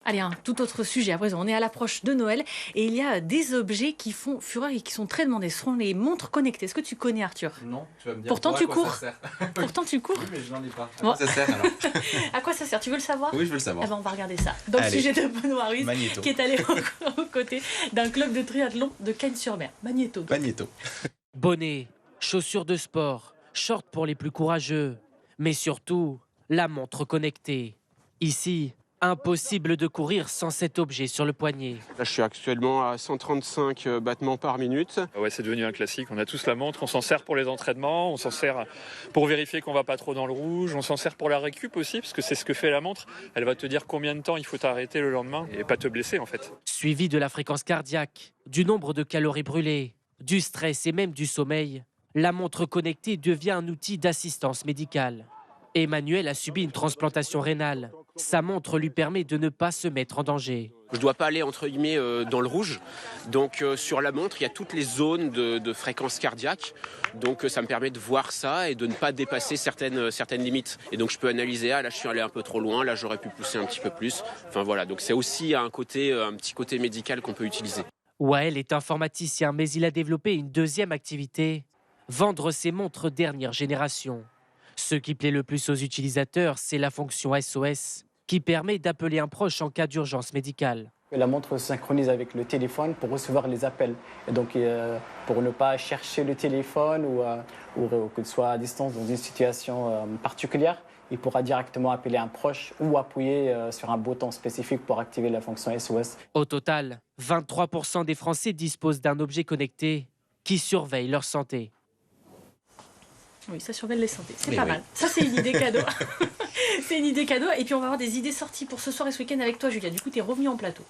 Allez, un tout autre sujet. À présent, on est à l'approche de Noël et il y a des objets qui font fureur et qui sont très demandés. Ce sont les montres connectées. Est-ce que tu connais, Arthur? Non, tu vas me dire. Pourtant, tu cours. Ça sert. Pourtant, tu cours. Oui, mais je n'en ai pas. À Bon. quoi ça sert alors? À quoi ça sert? Tu veux le savoir? Oui, je veux le savoir. Ah ben, on va regarder ça. Dans le Allez. sujet de Benoît Ruiz, Magnéto. qui est allé aux côtés d'un club de triathlon de Cagnes-sur-Mer. Magnéto. donc. Magnéto. Bonnet, chaussures de sport, shorts pour les plus courageux, mais surtout la montre connectée. Ici, impossible de courir sans cet objet sur le poignet. Là, je suis actuellement à 135 battements par minute. Ouais, c'est devenu un classique. On a tous la montre, on s'en sert pour les entraînements, on s'en sert pour vérifier qu'on va pas trop dans le rouge, on s'en sert pour la récup aussi, parce que c'est ce que fait la montre. Elle va te dire combien de temps il faut t'arrêter le lendemain et pas te blesser en fait. Suivi de la fréquence cardiaque, du nombre de calories brûlées, du stress et même du sommeil, la montre connectée devient un outil d'assistance médicale. Emmanuel a subi une transplantation rénale. Sa montre lui permet de ne pas se mettre en danger. Je ne dois pas aller entre guillemets dans le rouge. Donc sur la montre, il y a toutes les zones de fréquence cardiaque. Donc ça me permet de voir ça et de ne pas dépasser certaines limites. Et donc je peux analyser, ah là je suis allé un peu trop loin, là j'aurais pu pousser un petit peu plus. Enfin voilà, donc c'est aussi un petit côté médical qu'on peut utiliser. Wael est informaticien, mais il a développé une deuxième activité, vendre ses montres dernière génération. Ce qui plaît le plus aux utilisateurs, c'est la fonction SOS, qui permet d'appeler un proche en cas d'urgence médicale. La montre se synchronise avec le téléphone pour recevoir les appels. Et donc, pour ne pas chercher le téléphone ou que ce soit à distance dans une situation particulière, il pourra directement appeler un proche ou appuyer sur un bouton spécifique pour activer la fonction SOS. Au total, 23% des Français disposent d'un objet connecté qui surveille leur santé. Oui, ça surveille les santé. C'est Mais pas oui. mal. Ça, c'est une idée cadeau. C'est une idée cadeau. Et puis, on va avoir des idées sorties pour ce soir et ce week-end avec toi, Julia. Du coup, tu es revenue en plateau.